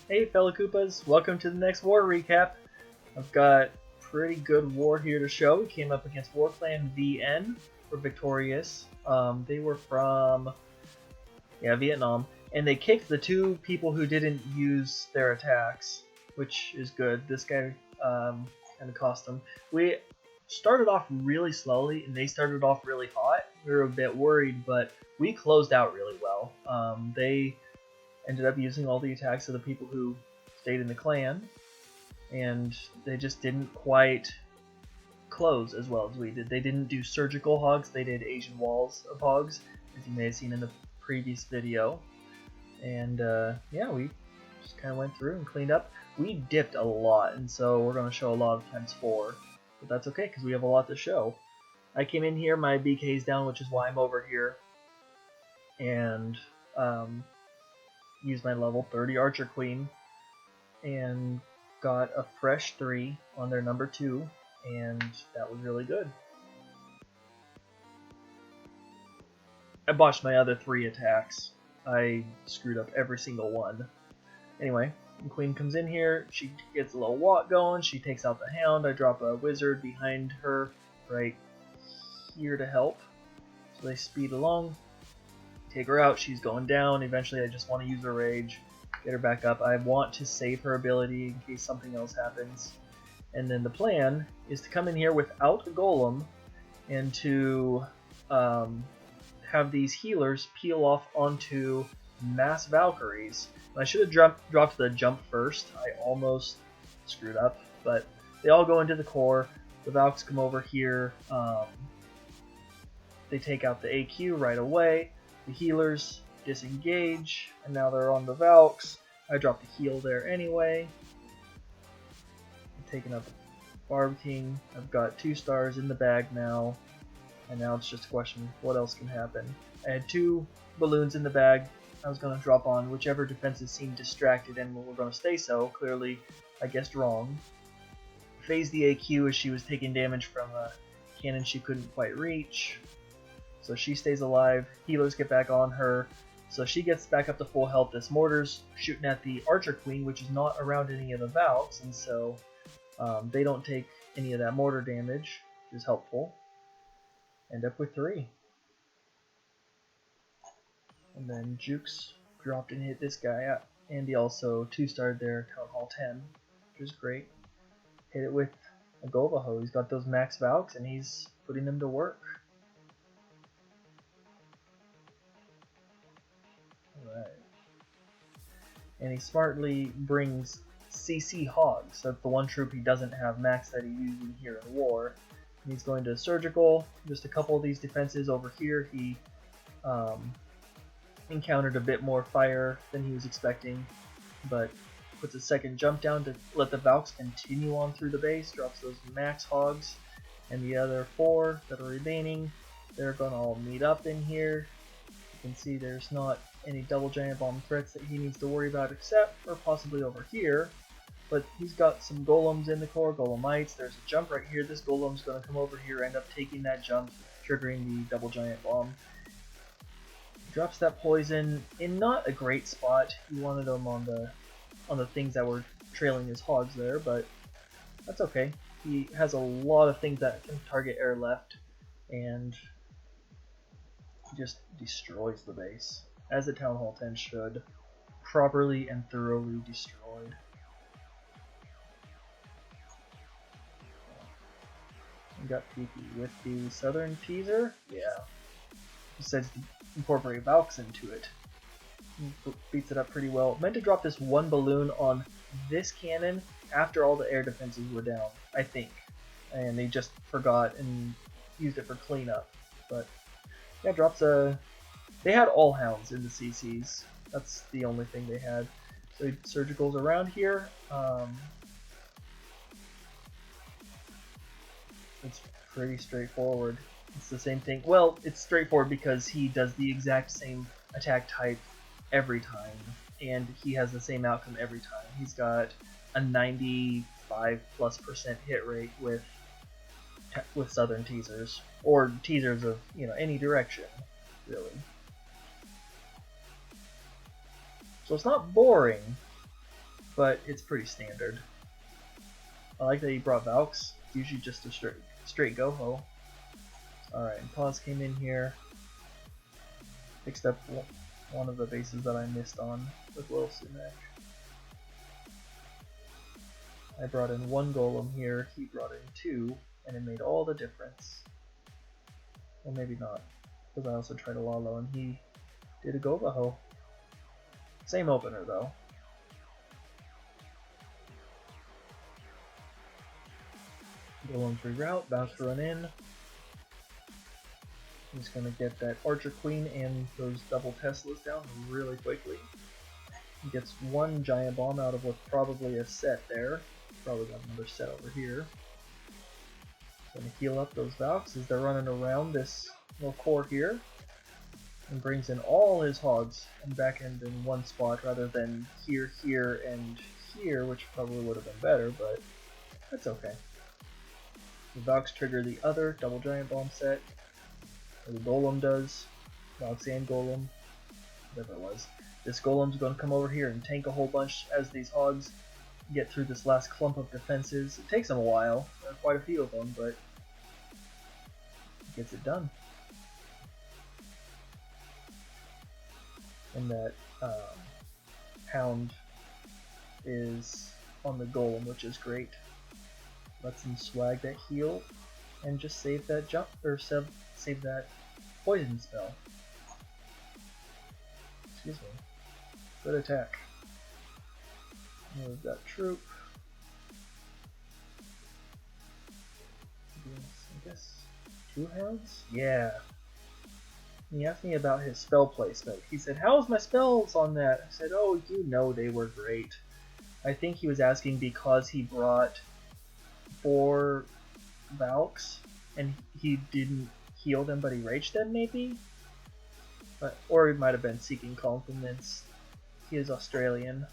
Hey fellow Koopas, welcome to the next war recap. I've got pretty good war here to show. We came up against War Clan VN. We're victorious. They were from Vietnam, and they kicked the two people who didn't use their attacks, which is good. This guy kind of cost them. We started off really slowly, and they started off really hot. We were a bit worried, but we closed out really well. They ended up using all the attacks of the people who stayed in the clan, and they just didn't quite close as well as we did. They didn't do surgical hogs, they did Asian walls of hogs, as you may have seen in the previous video. And yeah, we just kind of went through and cleaned up. We dipped a lot, and so we're going to show a lot of ×4, but that's okay because we have a lot to show. I came in here, my BK's down, which is why I'm over here, and used my level 30 Archer Queen and got a fresh 3 on their number 2, and that was really good. I botched my other 3 attacks. I screwed up every single one. Anyway, the Queen comes in here, she gets a little walk going, she takes out the Hound, I drop a Wizard behind her right here to help. So they speed along, take her out, she's going down, eventually I just want to use her Rage, get her back up. I want to save her ability in case something else happens. And then the plan is to come in here without a Golem and to have these healers peel off onto mass Valkyries. I should have dropped the jump first. I almost screwed up, but they all go into the core. The Valks come over here. They take out the AQ right away. The healers disengage, and now they're on the Valks. I dropped the heal there anyway. I'm taking out the Barb King. I've got 2 stars in the bag now, and now it's just a question of what else can happen. I had 2 balloons in the bag. I was going to drop on whichever defenses seemed distracted and were going to stay so. Clearly, I guessed wrong. Phased the AQ as she was taking damage from a cannon she couldn't quite reach. So she stays alive, healers get back on her, so she gets back up to full health. This mortar's shooting at the Archer Queen, which is not around any of the Valks, and so they don't take any of that mortar damage, which is helpful. End up with 3. And then Jukes dropped and hit this guy, and he also 2-starred their Town Hall 10, which is great. Hit it with a Govaho. He's got those max Valks, and he's putting them to work. Alright. And he smartly brings CC Hogs. That's the one troop he doesn't have max that he's using here in war. And he's going to surgical. Just a couple of these defenses over here. He encountered a bit more fire than he was expecting, but puts a second jump down to let the Valks continue on through the base. Drops those max Hogs, and the other 4 that are remaining, they're going to all meet up in here. You can see there's not any double giant bomb threats that he needs to worry about, except for possibly over here. But he's got some golems in the core, golemites. There's a jump right here. This golem's going to come over here, end up taking that jump, triggering the double giant bomb. He drops that poison in not a great spot. He wanted them on the things that were trailing his hogs there, but that's okay. He has a lot of things that can target air left, and he just destroys the base, as the Town Hall 10 should. Properly and thoroughly destroyed. We got PP with the Southern Teaser. Yeah. Decides to incorporate Valks into it. Beats it up pretty well. Meant to drop this 1 balloon on this cannon after all the air defenses were down, I think. And they just forgot and used it for cleanup. But yeah, drops a... They had all Hounds in the CCs. That's the only thing they had. So surgicals around here. It's pretty straightforward. It's the same thing. Well, it's straightforward because he does the exact same attack type every time, and he has the same outcome every time. He's got a 95+% hit rate with Southern Teasers, or teasers of any direction, really. So it's not boring, but it's pretty standard. I like that he brought Valks. It's usually just a straight go-ho. Alright, and Pause came in here. Fixed up one of the bases that I missed on with Lil Sumac. I brought in one golem here, he brought in two, and it made all the difference. Well, maybe not, because I also tried a Lalo and he did a Govaho. Same opener though. Golem reroute, bounce run in. He's going to get that Archer Queen and those double Teslas down really quickly. He gets one Giant Bomb out of what's probably a set there. Probably got another set over here. Going to heal up those Valks as they're running around this little core here. And brings in all his hogs and back end in one spot rather than here, here, and here, which probably would have been better, but that's okay. The Valks trigger the other double Giant Bomb set. Or the Golem does. Valks and Golem. Whatever it was. This Golem's going to come over here and tank a whole bunch as these hogs get through this last clump of defenses. It takes them a while. There are quite a few of them, but it gets it done. And that Hound is on the Golem, which is great. Lets him swag that heal and just save that jump, or save that poison spell. Excuse me. Good attack. Move that troop. I guess 2 Hounds? Yeah. He asked me about his spell placement. He said, "How's my spells on that?" I said, "Oh, you know they were great." I think he was asking because he brought 4 Valks and he didn't heal them, but he raged them, maybe? Or he might have been seeking compliments. He is Australian.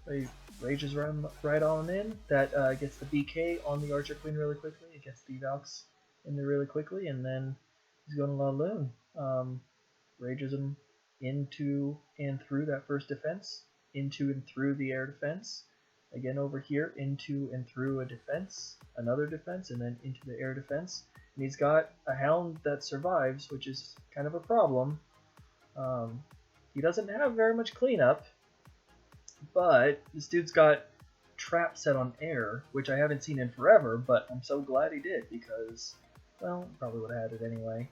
So he rages right on in. That gets the BK on the Archer Queen really quickly. It gets the Valks in there really quickly, and then he's going to Laloon. Rages him into and through that first defense, into and through the air defense. Again over here, into and through a defense, another defense, and then into the air defense. And he's got a Hound that survives, which is kind of a problem. He doesn't have very much cleanup, but this dude's got trap set on air, which I haven't seen in forever, but I'm so glad he did because, well, probably would have had it anyway.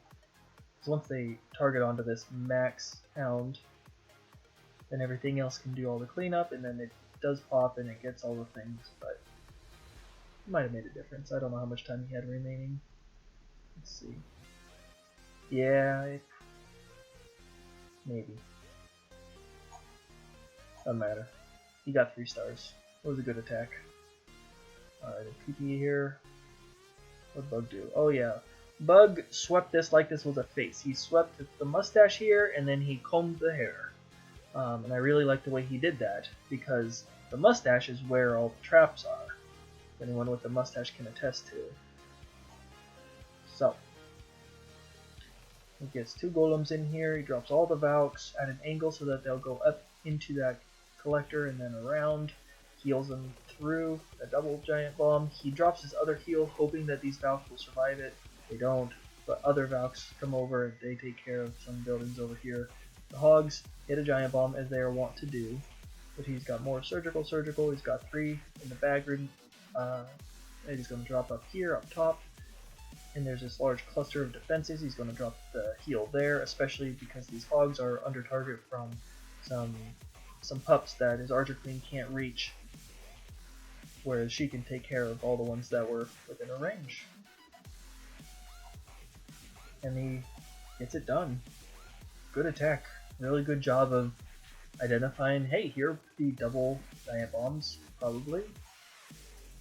Because once they target onto this max Hound, then everything else can do all the cleanup, and then it does pop and it gets all the things, but it might have made a difference. I don't know how much time he had remaining. Let's see. Yeah, maybe. Doesn't matter. He got 3 stars. It was a good attack. Alright, a PP here. What'd Bug do? Oh yeah. Bug swept this like this was a face. He swept the mustache here and then he combed the hair. And I really like the way he did that because the mustache is where all the traps are. Anyone with a mustache can attest to. So, he gets 2 golems in here. He drops all the Valks at an angle so that they'll go up into that collector and then around. Heals them through a double giant bomb. He drops his other heal, hoping that these Valks will survive it. They don't, but other Valks come over and they take care of some buildings over here. The Hogs hit a giant bomb as they are wont to do, but he's got more surgical. He's got 3 in the bag, and he's going to drop up here, up top. And there's this large cluster of defenses. He's going to drop the heal there, especially because these Hogs are under target from some pups that his Archer Queen can't reach, whereas she can take care of all the ones that were within her range. And he gets it done. Good attack. Really good job of identifying, hey, here are the double giant bombs, probably.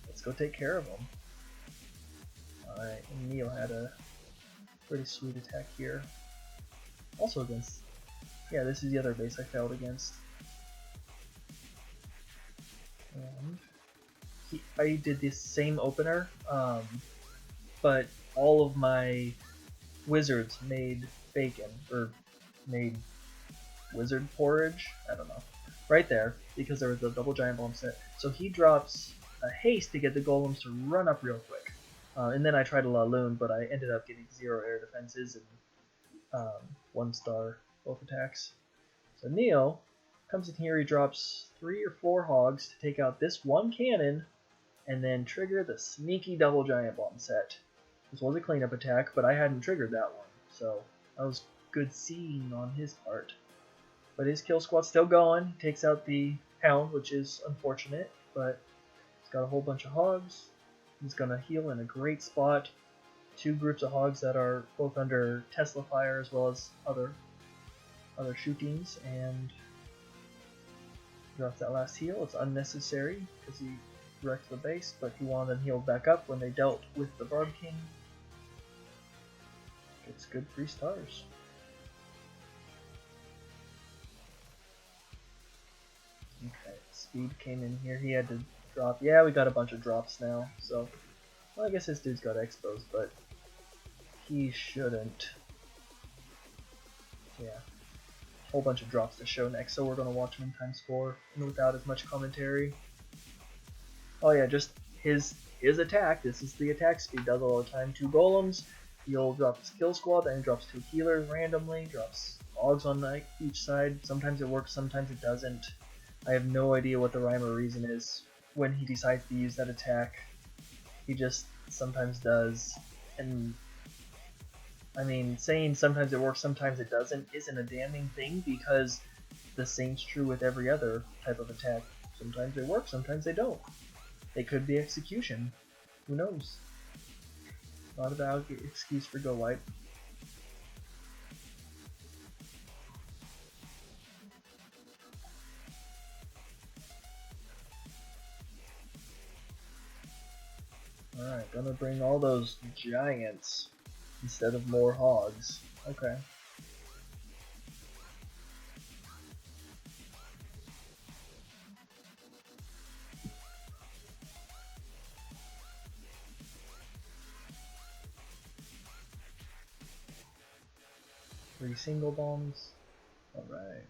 Let's go take care of them. Alright, and Neil had a pretty sweet attack here. Also against, yeah, this is the other base I failed against. And I did this same opener, but all of my wizards made bacon, or made wizard porridge, I don't know. right there because there was a double giant bomb set. So he drops a haste to get the golems to run up real quick. And then I tried a Laloon, but I ended up getting 0 air defenses and 1 star both attacks. So Neo comes in here, he drops 3 or 4 hogs to take out this one cannon and then trigger the sneaky double giant bomb set. This was a cleanup attack, but I hadn't triggered that one, so that was good seeing on his part. But his kill squad's still going. He takes out the Hound, which is unfortunate, but he's got a whole bunch of hogs. He's going to heal in a great spot. 2 groups of hogs that are both under Tesla fire as well as other shootings, and drops that last heal. It's unnecessary because he wrecked the base, but he wanted them healed back up when they dealt with the Barb King. Gets good 3 stars. Okay, Speed came in here. He had to drop. Yeah, we got a bunch of drops now. So, well, I guess this dude's got expos, but he shouldn't. Yeah, a whole bunch of drops to show next. So we're gonna watch him in ×4 and without as much commentary. Oh yeah, just his attack. This is the attack speed. Does all the time. 2 golems. He'll drop his kill squad, then he drops 2 healers randomly. Drops Augs on each side. Sometimes it works, sometimes it doesn't. I have no idea what the rhyme or reason is when he decides to use that attack. He just sometimes does. And I mean, saying sometimes it works, sometimes it doesn't isn't a damning thing, because the same's true with every other type of attack. Sometimes they work, sometimes they don't. It could be execution. Who knows? Not a valid excuse for Go Wipe. Alright, gonna bring all those giants instead of more hogs. Okay. Three single bombs. Alright.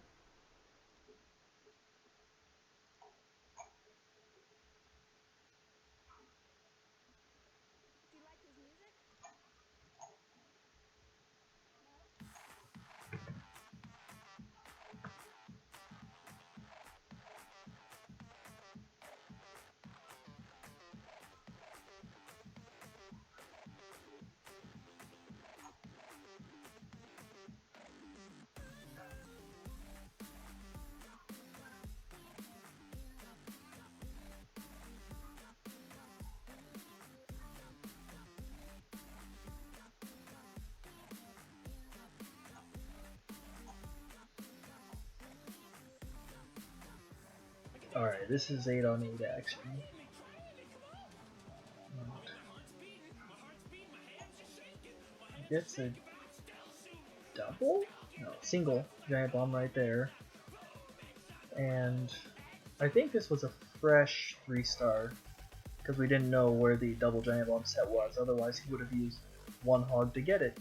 Alright, this is 8 on 8 action. Gets a double? No, single giant bomb right there. And I think this was a fresh 3-star, because we didn't know where the double giant bomb set was, otherwise he would have used 1 hog to get it.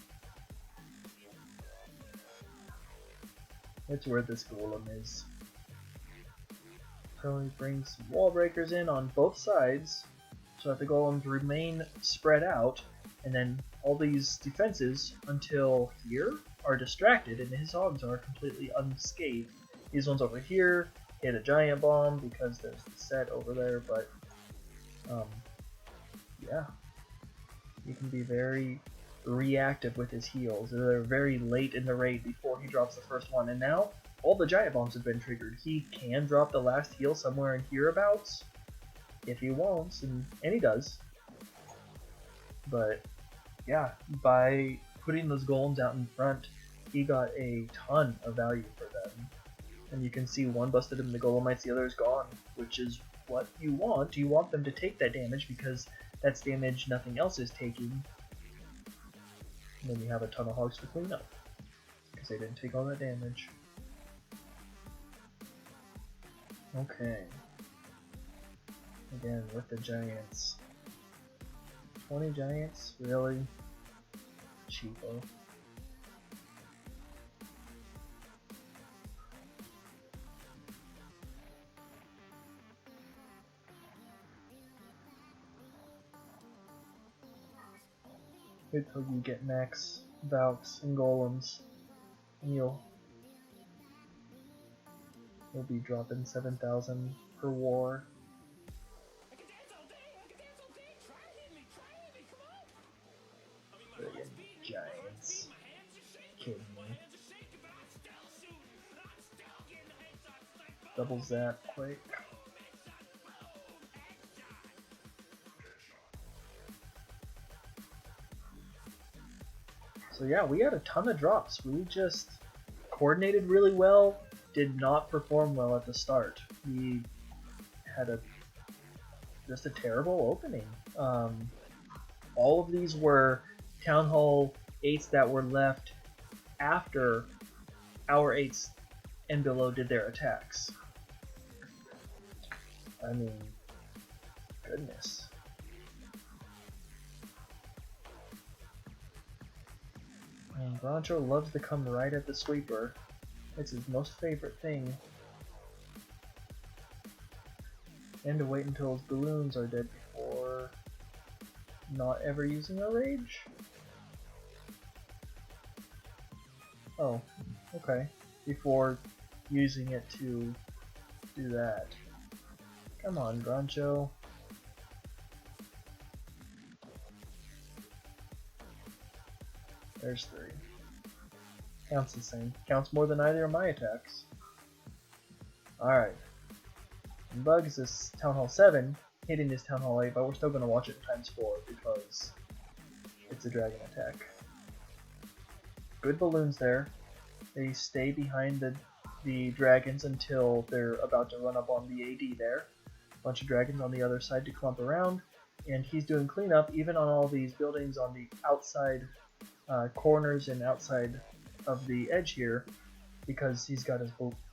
It's where this golem is. So he brings wall breakers in on both sides so that the golems remain spread out, and then all these defenses until here are distracted and his hogs are completely unscathed. These ones over here hit a giant bomb because there's the set over there, but yeah, he can be very reactive with his heals. They're very late in the raid before he drops the first one, and now all the giant bombs have been triggered. He can drop the last heal somewhere in hereabouts if he wants, and he does. But yeah, by putting those golems out in front, he got a ton of value for them. And you can see one busted him, the golemites, the other is gone, which is what you want. You want them to take that damage because that's damage nothing else is taking. And then you have a ton of hogs to clean up because they didn't take all that damage. Okay. Again, with the giants. 20 giants? Really? Cheapo. Wait till you get max Valks and Golems, and you'll be dropping 7,000 per war. Friggin' giants. Kidding me. Double zap quick. So yeah, we had a ton of drops. We just coordinated really well, did not perform well at the start. We had just a terrible opening. All of these were Town Hall 8s that were left after our 8s and below did their attacks. I mean, goodness. And Grancho loves to come right at the sweeper. It's his most favorite thing. And to wait until his balloons are dead before not ever using a rage? Oh, okay. Before using it to do that. Come on, Grancho. There's 3. Counts the same. Counts more than either of my attacks. Alright. Bugs is Town Hall 7, hitting this Town Hall 8, but we're still going to watch it times 4 because it's a dragon attack. Good balloons there. They stay behind the dragons until they're about to run up on the AD there. Bunch of dragons on the other side to clump around, and he's doing cleanup even on all these buildings on the outside corners and outside of the edge here, because he's got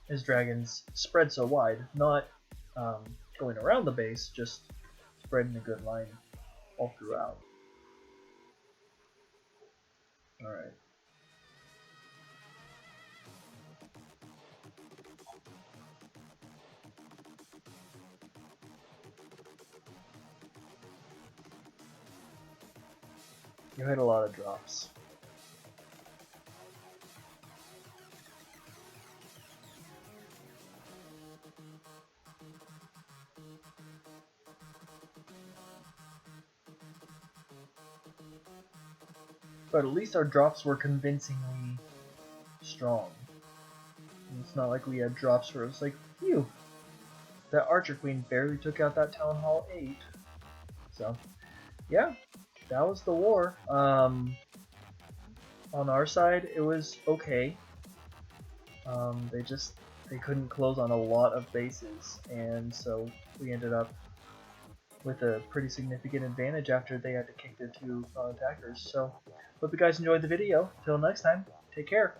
his dragons spread so wide, not going around the base, just spreading a good line all throughout. Alright. You had a lot of drops. But at least our drops were convincingly strong. And it's not like we had drops where it's like, phew, that Archer Queen barely took out that Town Hall 8. So, yeah, that was the war. On our side, it was okay. They couldn't close on a lot of bases, and so we ended up with a pretty significant advantage after they had to kick their 2 attackers. So, hope you guys enjoyed the video. Till next time, take care.